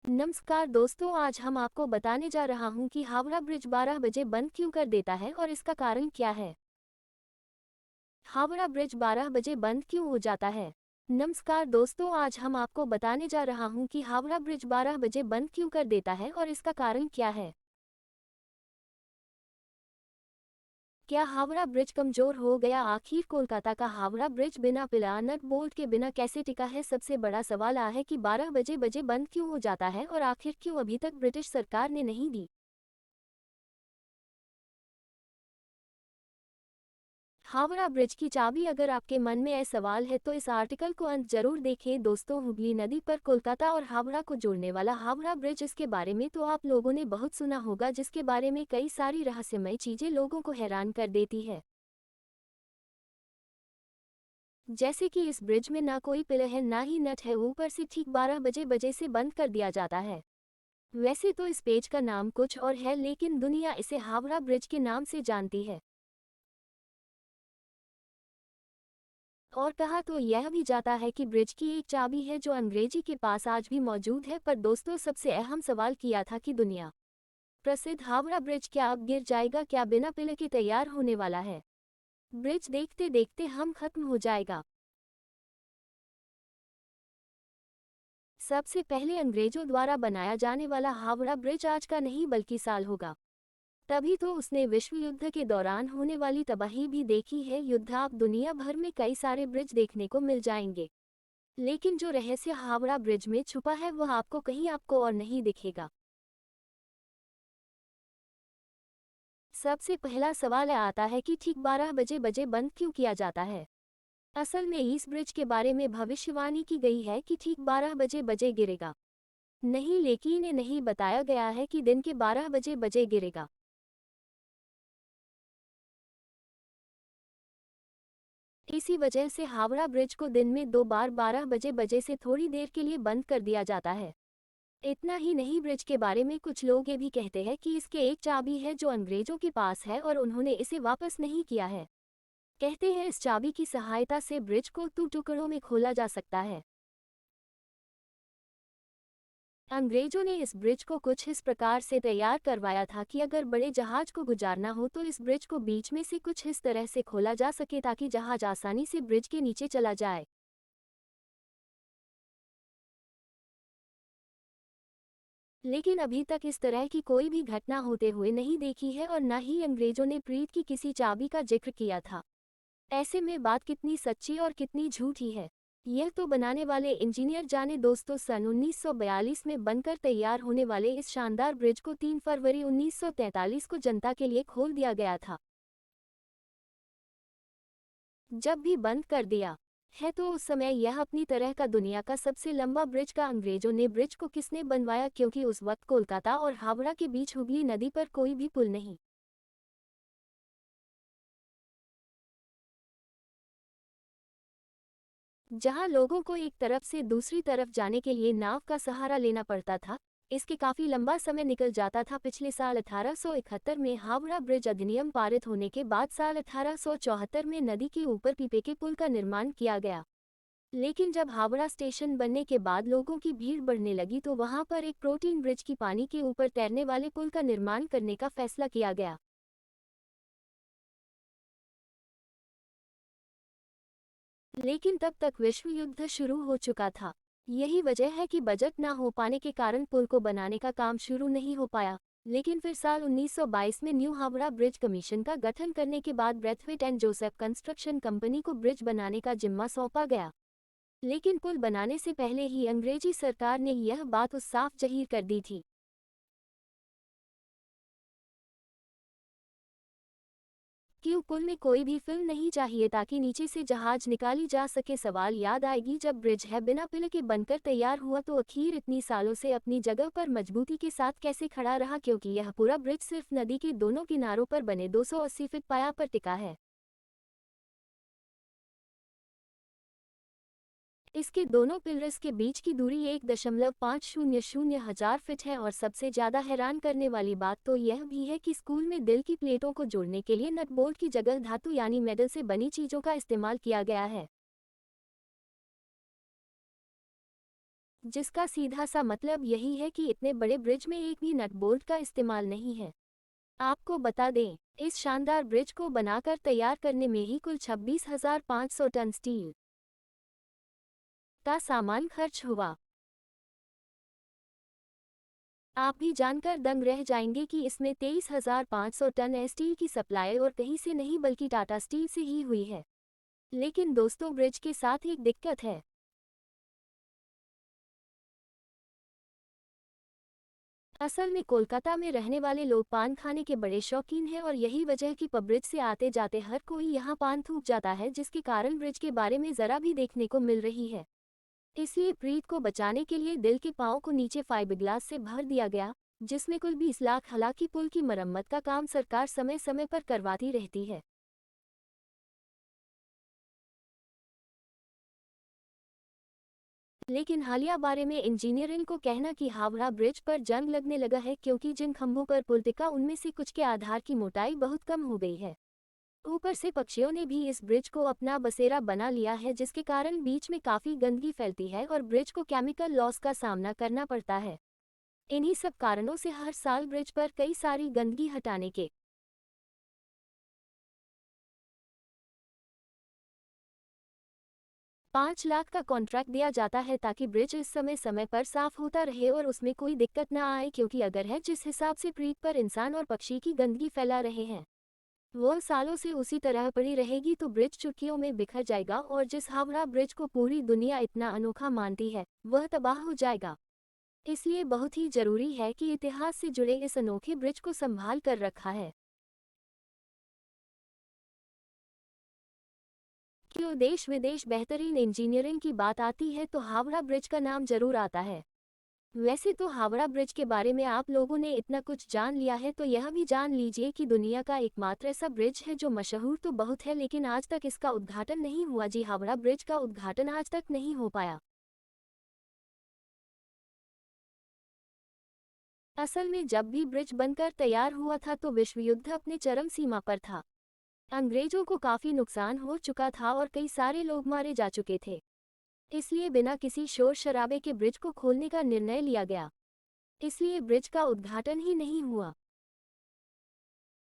नमस्कार दोस्तों, आज हम आपको बताने जा रहा हूं कि हावड़ा ब्रिज 12 बजे बंद क्यों कर देता है और इसका कारण क्या है। हावड़ा ब्रिज 12 बजे बंद क्यों हो जाता है। नमस्कार दोस्तों, आज हम आपको बताने जा रहा हूं कि हावड़ा ब्रिज 12 बजे बंद क्यों कर देता है और इसका कारण क्या है। क्या हावड़ा ब्रिज कमजोर हो गया? आखिर कोलकाता का हावड़ा ब्रिज बिना पिला नट बोल्ट के बिना कैसे टिका है? सबसे बड़ा सवाल आ है कि 12 बजे बंद क्यों हो जाता है और आखिर क्यों अभी तक ब्रिटिश सरकार ने नहीं दी। हावड़ा ब्रिज की चाबी। अगर आपके मन में यह सवाल है तो इस आर्टिकल को अंत जरूर देखें। दोस्तों, हुगली नदी पर कोलकाता और हावड़ा को जोड़ने वाला हावड़ा ब्रिज, इसके बारे में तो आप लोगों ने बहुत सुना होगा, जिसके बारे में कई सारी रहस्यमय चीजें लोगों को हैरान कर देती है। जैसे कि इस ब्रिज में ना कोई पिलर है ना ही नट है, ऊपर से ठीक 12 बजे से बंद कर दिया जाता है। वैसे तो इस पेज का नाम कुछ और है, लेकिन दुनिया इसे हावड़ा ब्रिज के नाम से जानती है। और कहा तो यह भी जाता है कि ब्रिज की एक चाबी है जो अंग्रेजी के पास आज भी मौजूद है। पर दोस्तों, सबसे अहम सवाल किया था कि दुनिया प्रसिद्ध हावड़ा ब्रिज क्या अब गिर जाएगा? क्या बिना पिलर के तैयार होने वाला है? ब्रिज देखते देखते हम खत्म हो जाएगा। सबसे पहले अंग्रेजों द्वारा बनाया जाने वाला हावड़ा ब्रिज आज का नहीं बल्कि साल होगा। तभी तो उसने विश्व युद्ध के दौरान होने वाली तबाही भी देखी है। युद्ध आप दुनिया भर में कई सारे ब्रिज देखने को मिल जाएंगे, लेकिन जो रहस्य हावड़ा ब्रिज में छुपा है वह आपको कहीं आपको और नहीं दिखेगा। सबसे पहला सवाल आता है कि ठीक 12 बजे बंद क्यों किया जाता है। असल में इस ब्रिज के बारे में भविष्यवाणी की गई है कि ठीक 12 बजे गिरेगा। नहीं, लेकिन ये नहीं बताया गया है कि दिन के 12 बजे गिरेगा। इसी वजह से हावड़ा ब्रिज को दिन में 2 बार 12 बजे से थोड़ी देर के लिए बंद कर दिया जाता है। इतना ही नहीं, ब्रिज के बारे में कुछ लोग ये भी कहते हैं कि इसके एक चाबी है जो अंग्रेजों के पास है और उन्होंने इसे वापस नहीं किया है। कहते हैं इस चाबी की सहायता से ब्रिज को टुकड़ों में खोला जा सकता है। अंग्रेजों ने इस ब्रिज को कुछ इस प्रकार से तैयार करवाया था कि अगर बड़े जहाज को गुजारना हो तो इस ब्रिज को बीच में से कुछ इस तरह से खोला जा सके ताकि जहाज आसानी से ब्रिज के नीचे चला जाए। लेकिन अभी तक इस तरह की कोई भी घटना होते हुए नहीं देखी है और न ही अंग्रेजों ने प्रीत की किसी चाबी का जिक्र किया था। ऐसे में बात कितनी सच्ची और कितनी झूठी है, यह तो बनाने वाले इंजीनियर जाने। दोस्तों, सन 1942 में बनकर तैयार होने वाले इस शानदार ब्रिज को 3 फरवरी 1943 को जनता के लिए खोल दिया गया था। जब भी बंद कर दिया है तो उस समय यह अपनी तरह का दुनिया का सबसे लंबा ब्रिज का। अंग्रेजों ने ब्रिज को किसने बनवाया? क्योंकि उस वक्त कोलकाता और हावड़ा के बीच हुगली नदी पर कोई भी पुल नहीं, जहां लोगों को एक तरफ से दूसरी तरफ जाने के लिए नाव का सहारा लेना पड़ता था। इसके काफी लंबा समय निकल जाता था। पिछले साल 1871 में हावड़ा ब्रिज अधिनियम पारित होने के बाद साल 1874 में नदी के ऊपर पीपे के पुल का निर्माण किया गया। लेकिन जब हावड़ा स्टेशन बनने के बाद लोगों की भीड़ बढ़ने लगी तो वहां पर एक प्रोटीन ब्रिज की पानी के ऊपर तैरने वाले पुल का निर्माण करने का फैसला किया गया। लेकिन तब तक विश्व युद्ध शुरू हो चुका था। यही वजह है कि बजट न हो पाने के कारण पुल को बनाने का काम शुरू नहीं हो पाया। लेकिन फिर साल 1922 में न्यू हावड़ा ब्रिज कमीशन का गठन करने के बाद Brathwaite and Joseph construction company को ब्रिज बनाने का जिम्मा सौंपा गया। लेकिन पुल बनाने से पहले ही अंग्रेजी सरकार ने यह बात उस साफ जाहिर कर दी थी कि पुल में कोई भी फिल्म नहीं चाहिए ताकि नीचे से जहाज निकाली जा सके। सवाल याद आएगी, जब ब्रिज है बिना पिलर के बनकर तैयार हुआ तो आखिर इतनी सालों से अपनी जगह पर मजबूती के साथ कैसे खड़ा रहा? क्योंकि यह पूरा ब्रिज सिर्फ नदी के दोनों किनारों पर बने 280 फीट पाया पर टिका है। इसके दोनों पिलर्स के बीच की दूरी 1.500 हजार फीट है। और सबसे ज्यादा हैरान करने वाली बात तो यह भी है कि स्कूल में दिल की प्लेटों को जोड़ने के लिए नट बोल्ट की जगह धातु यानी मेटल से बनी चीजों का इस्तेमाल किया गया है। जिसका सीधा सा मतलब यही है कि इतने बड़े ब्रिज में एक भी नट बोल्ट का इस्तेमाल नहीं है। आपको बता दें, इस शानदार ब्रिज को बनाकर तैयार करने में ही कुल 26,500 टन स्टील का सामान खर्च हुआ। आप भी जानकर दंग रह जाएंगे कि इसमें 23,500 टन स्टील की सप्लाई और कहीं से नहीं बल्कि टाटा स्टील से ही हुई है। लेकिन दोस्तों, ब्रिज के साथ एक दिक्कत है। असल में कोलकाता में रहने वाले लोग पान खाने के बड़े शौकीन हैं और यही वजह कि ब्रिज से आते जाते हर कोई यहाँ पान थूक जाता है, जिसके कारण ब्रिज के बारे में जरा भी देखने को मिल रही है। इसलिए प्रीत को बचाने के लिए दिल के पाँव को नीचे फाइबरग्लास से भर दिया गया, जिसमें कुल 20 लाख। हालांकि पुल की मरम्मत का काम सरकार समय समय पर करवाती रहती है। लेकिन हालिया बारे में इंजीनियरिंग को कहना कि हावड़ा ब्रिज पर जंग लगने लगा है, क्योंकि जिन खंभों पर पुल टिका उनमें से कुछ के आधार की मोटाई बहुत कम हो गई है। ऊपर से पक्षियों ने भी इस ब्रिज को अपना बसेरा बना लिया है, जिसके कारण बीच में काफी गंदगी फैलती है और ब्रिज को केमिकल लॉस का सामना करना पड़ता है। इन्हीं सब कारणों से हर साल ब्रिज पर कई सारी गंदगी हटाने के 5 लाख का कॉन्ट्रैक्ट दिया जाता है, ताकि ब्रिज इस समय समय पर साफ होता रहे और उसमें कोई दिक्कत न आए। क्योंकि अगर है जिस हिसाब से प्रीत पर इंसान और पक्षी की गंदगी फैला रहे हैं, वो सालों से उसी तरह पड़ी रहेगी तो ब्रिज चुटकियों में बिखर जाएगा और जिस हावड़ा ब्रिज को पूरी दुनिया इतना अनोखा मानती है, वह तबाह हो जाएगा। इसलिए बहुत ही जरूरी है कि इतिहास से जुड़े इस अनोखे ब्रिज को संभाल कर रखा है। क्यों देश विदेश बेहतरीन इंजीनियरिंग की बात आती है तो हावड़ा ब्रिज का नाम जरूर आता है। वैसे तो हावड़ा ब्रिज के बारे में आप लोगों ने इतना कुछ जान लिया है, तो यह भी जान लीजिए कि दुनिया का एकमात्र ऐसा ब्रिज है जो मशहूर तो बहुत है, लेकिन आज तक इसका उद्घाटन नहीं हुआ। जी, हावड़ा ब्रिज का उद्घाटन आज तक नहीं हो पाया। असल में जब भी ब्रिज बनकर तैयार हुआ था तो विश्व युद्ध अपने चरम सीमा पर था। अंग्रेजों को काफी नुकसान हो चुका था और कई सारे लोग मारे जा चुके थे। इसलिए बिना किसी शोर शराबे के ब्रिज को खोलने का निर्णय लिया गया। इसलिए ब्रिज का उद्घाटन ही नहीं हुआ।